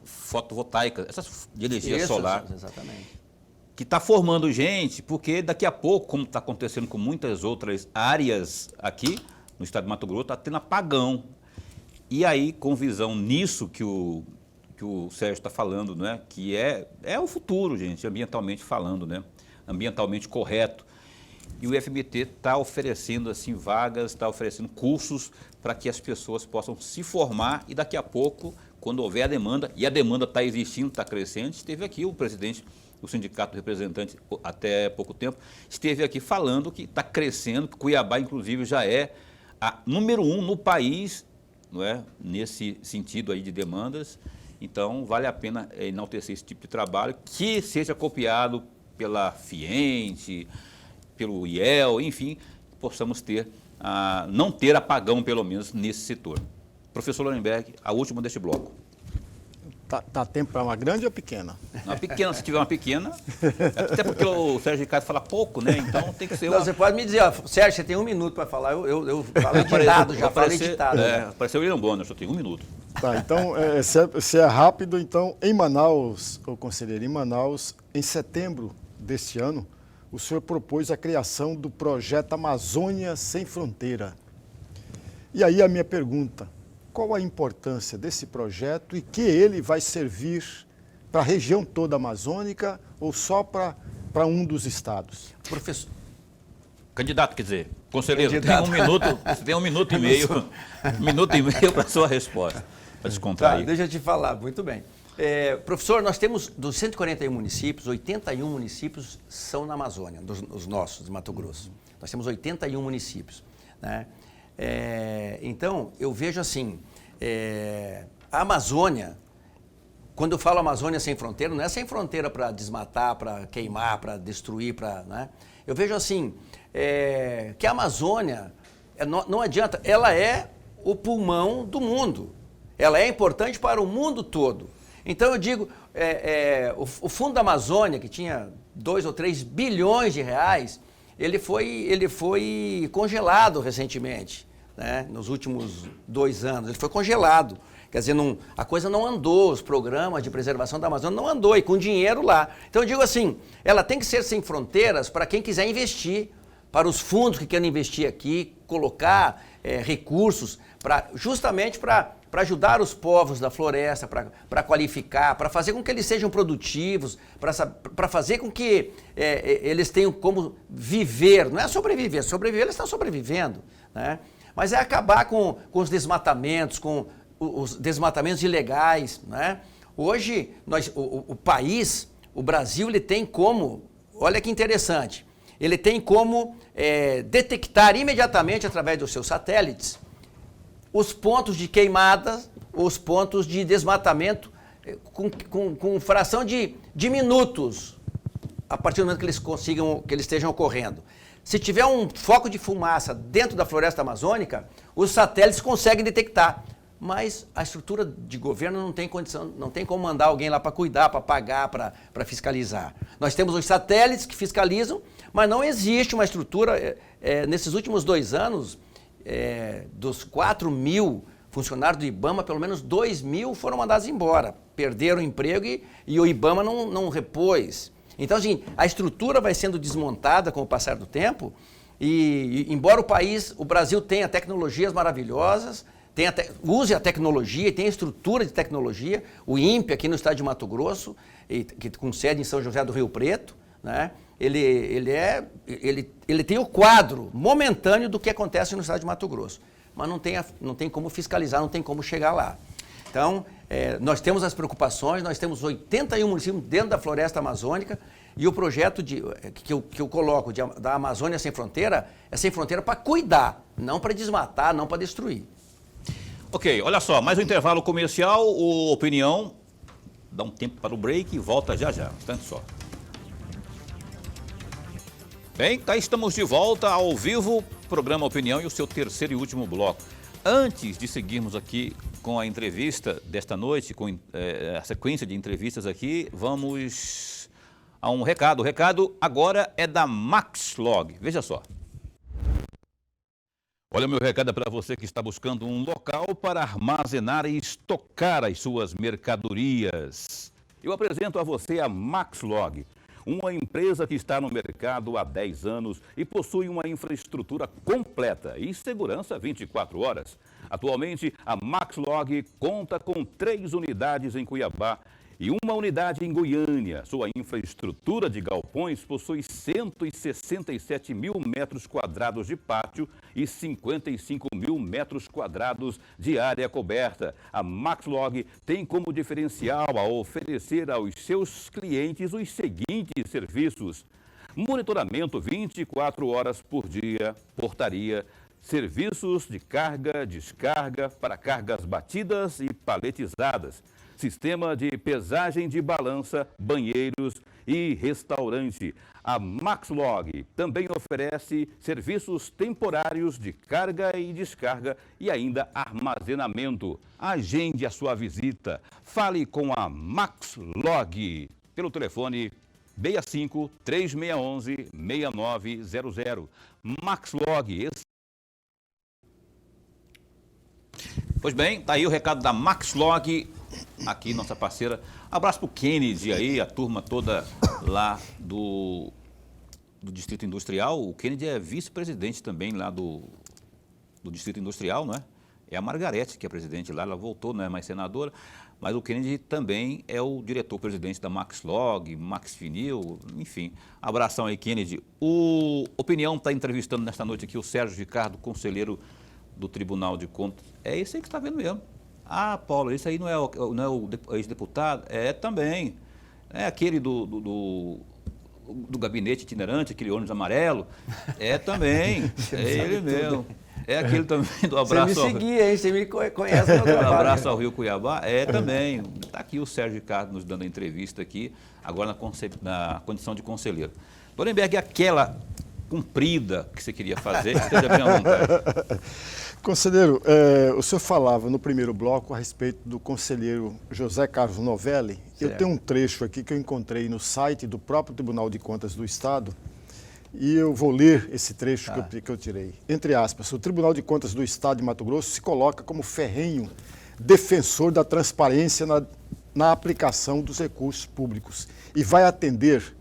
fotovoltaicas, essas de energia solar. Exatamente. Que está formando gente, porque daqui a pouco, como está acontecendo com muitas outras áreas aqui, no estado de Mato Grosso, está tendo apagão. E aí, com visão nisso que o Sérgio está falando, né? Que é o futuro, gente, ambientalmente falando, né? Ambientalmente correto. E o IFMT está oferecendo assim, vagas, está oferecendo cursos para que as pessoas possam se formar e daqui a pouco, quando houver a demanda, e a demanda está existindo, está crescente, esteve aqui o presidente do Sindicato Representante, até pouco tempo, esteve aqui falando que está crescendo, que Cuiabá, inclusive, já é a número 1 no país, não é? Nesse sentido aí de demandas. Então, vale a pena enaltecer esse tipo de trabalho, que seja copiado pela Fiente, pelo IEL, enfim, possamos não ter apagão, pelo menos, nesse setor. Professor Lorenberg, a última deste bloco. Tá tempo para uma grande ou pequena? Uma pequena, se tiver uma pequena, até porque o Sérgio Ricardo fala pouco, né? Então tem que ser uma... Não, você pode me dizer, ó, Sérgio, você tem 1 minuto para falar, eu falei ditado, já falei ditado. Apareceu o William Bonner, só tem 1 minuto. Tá, então, se é rápido, então, em Manaus, ô conselheiro, em setembro deste ano, o senhor propôs a criação do projeto Amazônia Sem Fronteira. E aí a minha pergunta, qual a importância desse projeto e que ele vai servir para a região toda amazônica ou só para um dos estados? Professor... Candidato, quer dizer, conselheiro, você tem 1 minuto e meio, 1 minuto e meio para a sua resposta, para descontrair. Tá, deixa eu te falar, muito bem. Professor, nós temos dos 141 municípios, 81 municípios são na Amazônia, os nossos, de Mato Grosso. Nós temos 81 municípios, né? Então, eu vejo assim, a Amazônia quando eu falo Amazônia sem fronteira, não é sem fronteira para desmatar, para queimar, para destruir, né? Eu vejo assim, que a Amazônia, não adianta, ela é o pulmão do mundo. Ela é importante para o mundo todo. Então eu digo, o Fundo da Amazônia, que tinha 2 ou 3 bilhões de reais, ele foi congelado recentemente, né? Nos últimos 2 anos. Ele foi congelado. Quer dizer, a coisa não andou, os programas de preservação da Amazônia não andou, e com dinheiro lá. Então eu digo assim, ela tem que ser sem fronteiras para quem quiser investir, para os fundos que querem investir aqui, colocar recursos justamente para ajudar os povos da floresta, para qualificar, para fazer com que eles sejam produtivos, para fazer com que eles tenham como viver. Não é sobreviver, eles estão sobrevivendo, né? Mas é acabar com os desmatamentos, com os desmatamentos ilegais, né? Hoje, o país, o Brasil, ele tem como, olha que interessante, ele tem como detectar imediatamente, através dos seus satélites, os pontos de queimada, os pontos de desmatamento, com fração de minutos, a partir do momento que eles estejam ocorrendo. Se tiver um foco de fumaça dentro da floresta amazônica, os satélites conseguem detectar. Mas a estrutura de governo não tem condição, não tem como mandar alguém lá para cuidar, para pagar, para fiscalizar. Nós temos os satélites que fiscalizam, mas não existe uma estrutura. Nesses últimos 2 anos, dos 4 mil funcionários do IBAMA, pelo menos 2 mil foram mandados embora. Perderam o emprego e o IBAMA não repôs. Então, assim, a estrutura vai sendo desmontada com o passar do tempo e embora o Brasil tenha tecnologias maravilhosas, use a tecnologia, tem a estrutura de tecnologia, o INPE aqui no estado de Mato Grosso, com sede em São José do Rio Preto, né? Ele tem o quadro momentâneo do que acontece no estado de Mato Grosso, mas não tem como fiscalizar, não tem como chegar lá. Então, nós temos as preocupações, nós temos 81 municípios dentro da floresta amazônica e o projeto que eu coloco da Amazônia Sem Fronteira é sem fronteira para cuidar, não para desmatar, não para destruir. Ok, olha só, mais um intervalo comercial, o Opinião, dá um tempo para o break e volta já já, tanto só. Bem, cá estamos de volta ao vivo, programa Opinião e o seu terceiro e último bloco. Antes de seguirmos aqui com a entrevista desta noite, com a sequência de entrevistas aqui, vamos a um recado. O recado agora é da Maxlog, veja só. Olha, o meu recado é para você que está buscando um local para armazenar e estocar as suas mercadorias. Eu apresento a você a Maxlog, uma empresa que está no mercado há 10 anos e possui uma infraestrutura completa e segurança 24 horas. Atualmente, a Maxlog conta com 3 unidades em Cuiabá e uma unidade em Goiânia. Sua infraestrutura de galpões possui 167 mil metros quadrados de pátio e 55 mil metros quadrados de área coberta. A Maxlog tem como diferencial a oferecer aos seus clientes os seguintes serviços: monitoramento 24 horas por dia, portaria, serviços de carga, descarga para cargas batidas e paletizadas, sistema de pesagem de balança, banheiros e restaurante. A Maxlog também oferece serviços temporários de carga e descarga e ainda armazenamento. Agende a sua visita. Fale com a Maxlog pelo telefone 65 3611 6900. Maxlog. Pois bem, tá aí o recado da Maxlog, aqui nossa parceira. Abraço pro Kennedy aí, a turma toda lá do Distrito Industrial. O Kennedy é vice-presidente também lá do Distrito Industrial, não é? É a Margarete que é presidente lá, ela voltou, não é mais senadora, mas o Kennedy também é o diretor-presidente da Maxlog, Maxfinil, enfim. Abração aí, Kennedy. O Opinião está entrevistando nesta noite aqui o Sérgio Ricardo, conselheiro do Tribunal de Contas. É esse aí que está vendo mesmo. Ah, Paulo, esse aí não é o ex-deputado? É também. É aquele do gabinete itinerante, aquele ônibus amarelo? É também. É ele mesmo. É aquele também do Você abraço. me seguia, hein? Você me conhece meu Do trabalho. abraço ao Rio Cuiabá. É também. Está aqui o Sérgio Ricardo nos dando a entrevista aqui, agora na condição de conselheiro. Lorenberg, aquela cumprida que você queria fazer, esteja bem à vontade. Conselheiro, o senhor falava no primeiro bloco a respeito do conselheiro José Carlos Novelli. Certo. Eu tenho um trecho aqui que eu encontrei no site do próprio Tribunal de Contas do Estado e eu vou ler esse trecho que eu tirei. Entre aspas, o Tribunal de Contas do Estado de Mato Grosso se coloca como ferrenho defensor da transparência na aplicação dos recursos públicos e vai atender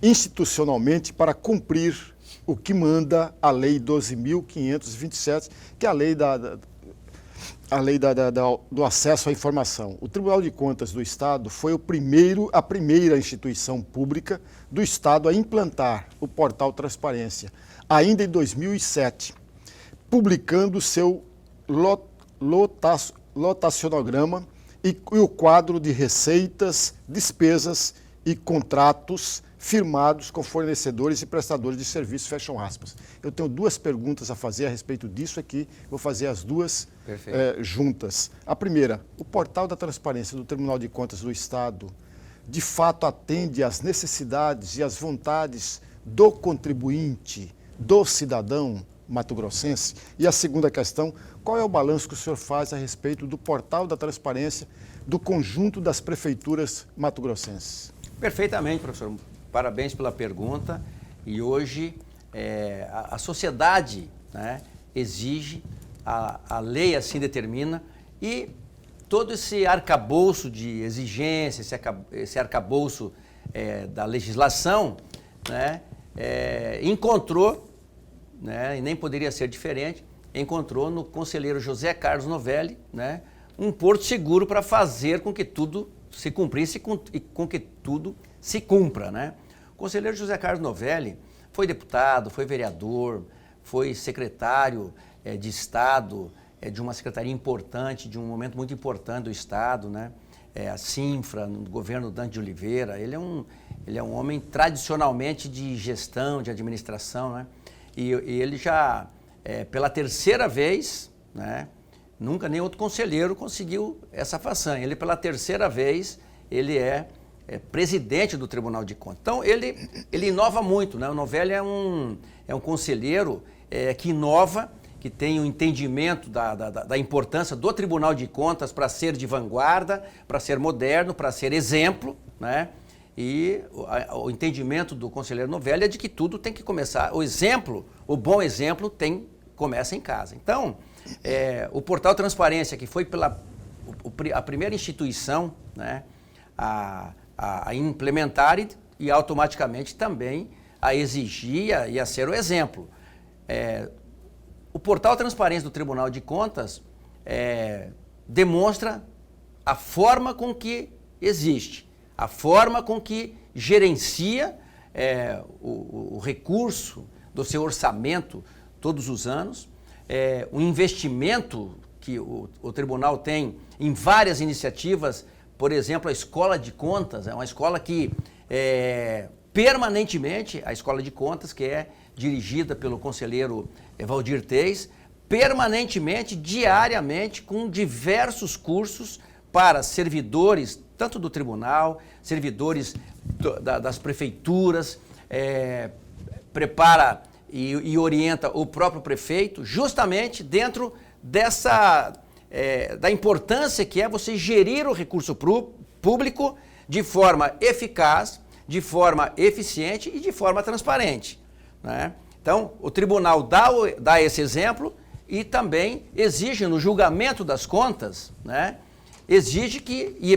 institucionalmente para cumprir o que manda a Lei 12.527, que é a lei do acesso à informação. O Tribunal de Contas do Estado foi a primeira instituição pública do Estado a implantar o portal Transparência, ainda em 2007, publicando seu lotacionograma e o quadro de receitas, despesas e contratos firmados com fornecedores e prestadores de serviços, fecham aspas. Eu tenho duas perguntas a fazer a respeito disso aqui, vou fazer as duas juntas. A primeira, o portal da transparência do Tribunal de Contas do Estado, de fato atende às necessidades e às vontades do contribuinte, do cidadão mato-grossense? E a segunda questão, qual é o balanço que o senhor faz a respeito do portal da transparência do conjunto das prefeituras mato-grossenses? Perfeitamente, professor. Parabéns pela pergunta. E hoje a sociedade, né, exige, a lei assim determina, e todo esse arcabouço de exigência, esse arcabouço da legislação, né, encontrou, né, e nem poderia ser diferente, encontrou no conselheiro José Carlos Novelli, né, um porto seguro para fazer com que tudo se cumprisse e com que tudo se cumpra, né? O conselheiro José Carlos Novelli foi deputado, foi vereador, foi secretário de Estado, de uma secretaria importante, de um momento muito importante do Estado, né? A Sinfra, no governo Dante de Oliveira. Ele é um homem tradicionalmente de gestão, de administração, né? E ele já, pela terceira vez, né? Nunca nem outro conselheiro conseguiu essa façanha. Ele, pela terceira vez, ele é presidente do Tribunal de Contas. Então, ele inova muito, né? O Novelli é um conselheiro que inova, que tem um entendimento da importância do Tribunal de Contas para ser de vanguarda, para ser moderno, para ser exemplo, né? E o entendimento do conselheiro Novelli é de que tudo tem que começar, o bom exemplo começa em casa. Então, o Portal Transparência, que foi a primeira instituição, né, a implementar e automaticamente também a exigir e a ser o exemplo. O Portal Transparência do Tribunal de Contas demonstra a forma com que existe, a forma com que gerencia o recurso do seu orçamento todos os anos, o investimento que o tribunal tem em várias iniciativas. Por exemplo, a Escola de Contas é uma escola que permanentemente, a Escola de Contas, que é dirigida pelo conselheiro Valdir Teis, permanentemente, diariamente, com diversos cursos para servidores, tanto do tribunal, servidores das prefeituras, prepara e orienta o próprio prefeito, justamente dentro da importância que é você gerir o recurso público de forma eficaz, de forma eficiente e de forma transparente, né? Então, o tribunal dá esse exemplo e também exige no julgamento das contas, né? Exige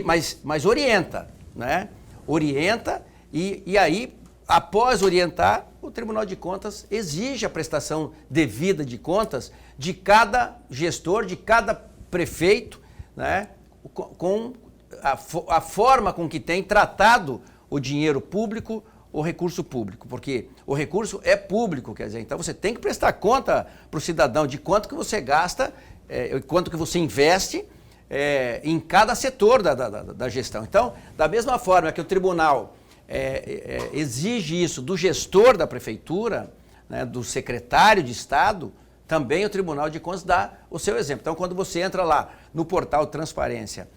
mas orienta, né? Orienta e aí, após orientar, o Tribunal de Contas exige a prestação devida de contas de cada gestor, de cada prefeito, né? Com a forma com que tem tratado o dinheiro público, o recurso público, porque o recurso é público, quer dizer, então você tem que prestar conta para o cidadão de quanto que você gasta, quanto que você investe em cada setor da gestão. Então, da mesma forma que o tribunal exige isso do gestor da prefeitura, né, do secretário de Estado, também o Tribunal de Contas dá o seu exemplo. Então, quando você entra lá no portal de transparência,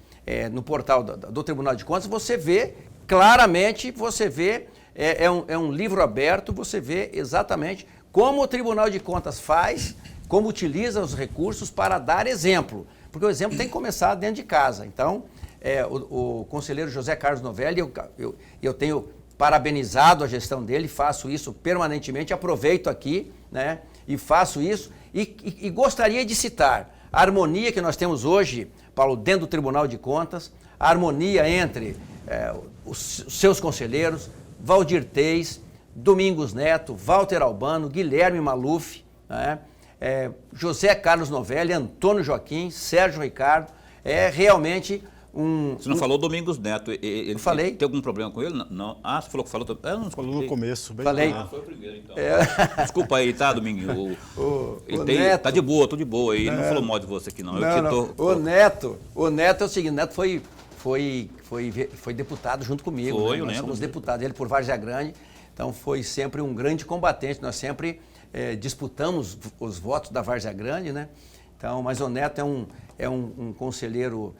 no portal do Tribunal de Contas, você vê claramente, é um livro aberto, você vê exatamente como o Tribunal de Contas faz, como utiliza os recursos para dar exemplo. Porque o exemplo tem que começar dentro de casa. Então, o conselheiro José Carlos Novelli, eu tenho parabenizado a gestão dele, faço isso permanentemente, aproveito aqui, né, e faço isso, e gostaria de citar a harmonia que nós temos hoje, Paulo, dentro do Tribunal de Contas, a harmonia entre os seus conselheiros, Valdir Teis, Domingos Neto, Walter Albano, Guilherme Maluf, né, José Carlos Novelli, Antônio Joaquim, Sérgio Ricardo, realmente Você não falou Domingos Neto, ele falei. Tem algum problema com ele? Não. Ah, você falou que falou... não Falou no começo. Bem Falei. Foi o primeiro, então. Desculpa aí, tá, Dominguinho? Neto. Tá de boa, tô de boa aí. Ele não falou mal de você aqui, não. O Neto é o seguinte, o Neto foi deputado junto comigo. Foi, né? eu Nós lembro. fomos deputados, ele por Várzea Grande, então foi sempre um grande combatente, nós sempre disputamos os votos da Várzea Grande, né? Então, mas o Neto é um conselheiro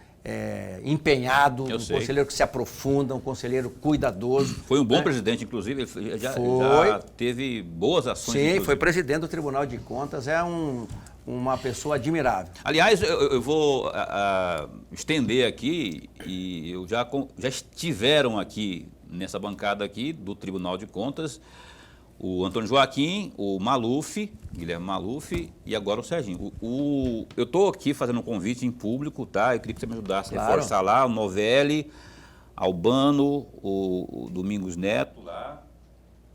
empenhado, conselheiro que se aprofunda, um conselheiro cuidadoso. Foi um bom né? presidente, inclusive, ele já teve boas ações. Sim, inclusive. foi presidente do Tribunal de Contas, uma pessoa admirável. Aliás, eu vou estender aqui, e já estiveram aqui nessa bancada aqui do Tribunal de Contas o Antônio Joaquim, o Maluf, Guilherme Maluf e agora o Serginho. Eu estou aqui fazendo um convite em público, tá? Eu queria que você me ajudasse a reforçar lá o Novelli, Albano, o Domingos Neto lá,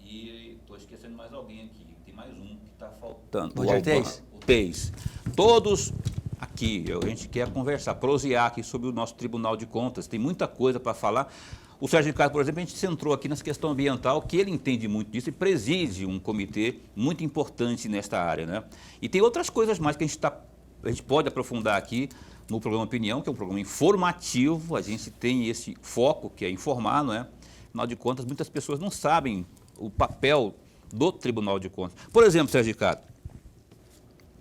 e estou esquecendo mais alguém aqui. Tem mais um que está faltando. O Teis. O Teis. Todos aqui, a gente quer conversar, prosear aqui sobre o nosso Tribunal de Contas. Tem muita coisa para falar. O Sérgio Ricardo, por exemplo, a gente centrou aqui nessa questão ambiental, que ele entende muito disso e preside um comitê muito importante nesta área, né? E tem outras coisas mais que a gente pode aprofundar aqui no programa Opinião, que é um programa informativo, a gente tem esse foco, que é informar, não é? Afinal de contas, muitas pessoas não sabem o papel do Tribunal de Contas. Por exemplo, Sérgio Ricardo,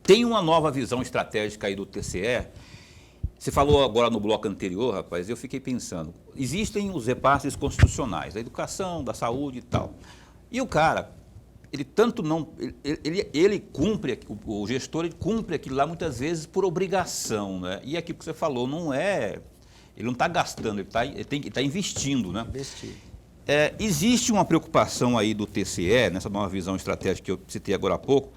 tem uma nova visão estratégica aí do TCE. Você falou agora no bloco anterior, rapaz, eu fiquei pensando, existem os repasses constitucionais, da educação, da saúde e tal. E o cara, ele tanto não, ele cumpre, o gestor ele cumpre aquilo lá muitas vezes por obrigação, né? E aquilo que você falou, ele não está gastando, ele está investindo, né? Investir. Existe uma preocupação aí do TCE, nessa nova visão estratégica que eu citei agora há pouco,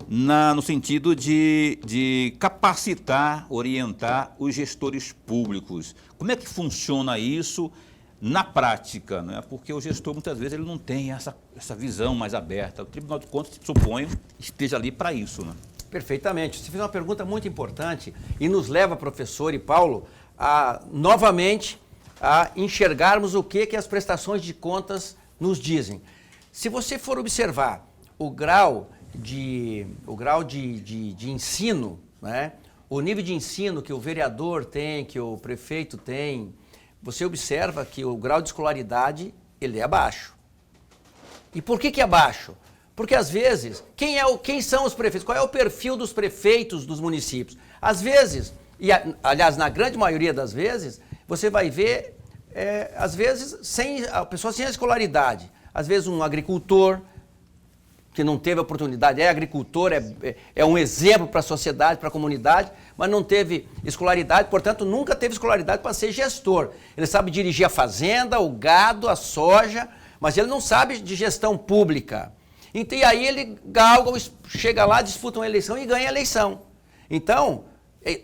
no sentido de capacitar, orientar os gestores públicos. Como é que funciona isso na prática? Né? Porque o gestor, muitas vezes, ele não tem essa visão mais aberta. O Tribunal de Contas, suponho, esteja ali para isso. Né? Perfeitamente. Você fez uma pergunta muito importante e nos leva, professor e Paulo, novamente a enxergarmos o que as prestações de contas nos dizem. Se você for observar o grau de ensino, né? O nível de ensino que o vereador tem, que o prefeito tem, você observa que o grau de escolaridade ele é baixo. E por que é baixo? Porque às vezes, quem são os prefeitos? Qual é o perfil dos prefeitos dos municípios? Às vezes, aliás, na grande maioria das vezes, você vai ver, às vezes, a pessoa sem a escolaridade. Às vezes um agricultor que não teve oportunidade, agricultor, é um exemplo para a sociedade, para a comunidade, mas não teve escolaridade, portanto, nunca teve escolaridade para ser gestor. Ele sabe dirigir a fazenda, o gado, a soja, mas ele não sabe de gestão pública. Então, e aí ele galga, chega lá, disputa uma eleição e ganha a eleição. Então,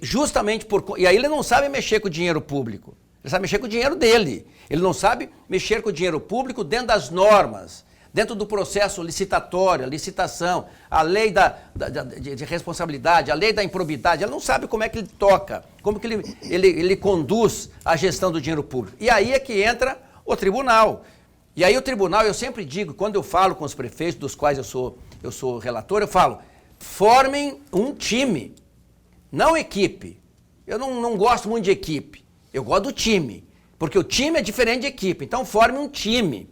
justamente e aí ele não sabe mexer com o dinheiro público, ele sabe mexer com o dinheiro dele. Ele não sabe mexer com o dinheiro público dentro das normas, dentro do processo licitatório, a licitação, a lei de responsabilidade, a lei da improbidade, ele não sabe como é que ele toca, como que ele conduz a gestão do dinheiro público. E aí é que entra o tribunal. E aí o tribunal, eu sempre digo, quando eu falo com os prefeitos, dos quais eu sou relator, eu falo, formem um time, não equipe. Eu não gosto muito de equipe, eu gosto do time, porque o time é diferente de equipe, então forme um time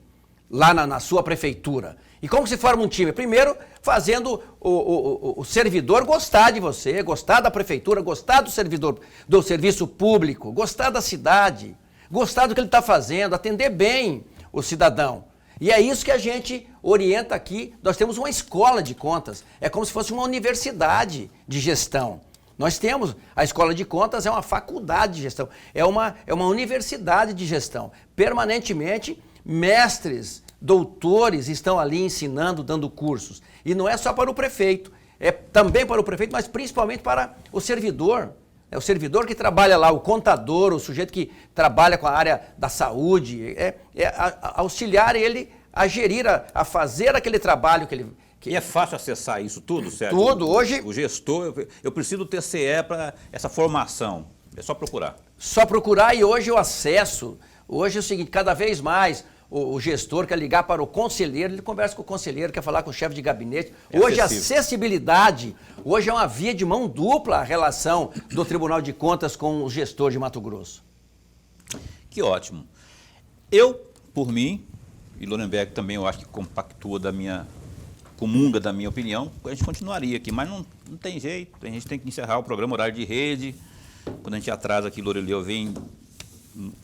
lá na sua prefeitura. E como se forma um time? Primeiro, fazendo o servidor gostar de você, gostar da prefeitura, gostar do servidor, do serviço público, gostar da cidade, gostar do que ele está fazendo, atender bem o cidadão. E é isso que a gente orienta aqui. Nós temos uma escola de contas, é como se fosse uma universidade de gestão. Nós temos, a escola de contas é uma faculdade de gestão, é uma universidade de gestão. Permanentemente, mestres, doutores estão ali ensinando, dando cursos. E não é só para o prefeito, é também para o prefeito, mas principalmente para o servidor. É o servidor que trabalha lá, o contador, o sujeito que trabalha com a área da saúde, auxiliar ele a gerir, a fazer aquele trabalho que ele... E é fácil acessar isso tudo, Sérgio? Tudo, hoje... O gestor, eu preciso do TCE para essa formação, é só procurar. Só procurar e hoje o acesso, hoje é o seguinte, cada vez mais o gestor quer ligar para o conselheiro, ele conversa com o conselheiro, quer falar com o chefe de gabinete. Hoje a acessibilidade, hoje é uma via de mão dupla a relação do Tribunal de Contas com o gestor de Mato Grosso. Que ótimo. Eu, por mim, e Lorenberg também eu acho que compactua comunga da minha opinião, a gente continuaria aqui, mas não tem jeito, a gente tem que encerrar o programa horário de rede, quando a gente atrasa aqui, Lorileu vem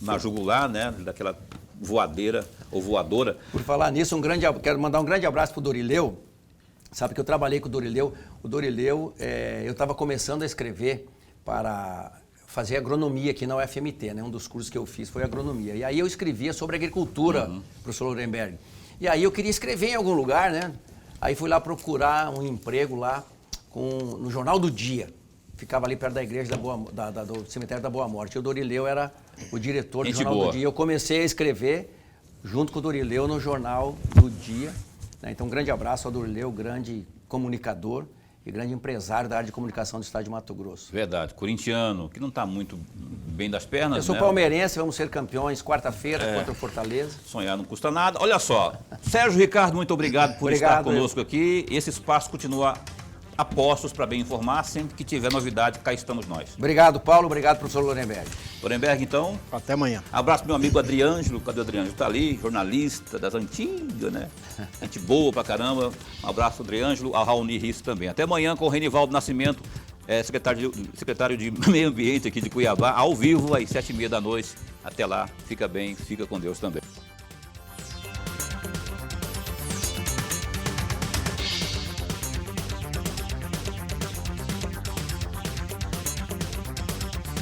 na jugular, né, daquela voadeira ou voadora. Por falar nisso, quero mandar um grande abraço para o Dorileu. Sabe que eu trabalhei com o Dorileu. O Dorileu, eu estava começando a escrever para fazer agronomia aqui na UFMT, né? Um dos cursos que eu fiz foi agronomia. E aí eu escrevia sobre agricultura, professor Lorenberg. E aí eu queria escrever em algum lugar, né? Aí fui lá procurar um emprego lá no Jornal do Dia. Ficava ali perto da igreja do cemitério da Boa Morte. E o Dorileu era o diretor do Jornal do Dia. Eu comecei a escrever junto com o Dorileu no Jornal do Dia. Né? Então, um grande abraço ao Dorileu, grande comunicador e grande empresário da área de comunicação do estado de Mato Grosso. Verdade, corintiano, que não está muito bem das pernas. Eu sou palmeirense, vamos ser campeões quarta-feira contra o Fortaleza. Sonhar não custa nada. Olha só, Sérgio Ricardo, muito obrigado por estar conosco aqui. Esse espaço continua a postos para bem informar. Sempre que tiver novidade, cá estamos nós. Obrigado, Paulo. Obrigado, professor Lorenberg. Lorenberg, então. Até amanhã. Abraço pro meu amigo Adriângelo. Cadê o Adriângelo? Está ali, jornalista das antigas, né? Gente boa pra caramba. Um abraço, Adriângelo. A Raoni Risso também. Até amanhã com o Renivaldo Nascimento, secretário de Meio Ambiente aqui de Cuiabá, ao vivo, às 7h30 da noite. Até lá. Fica bem, fica com Deus também.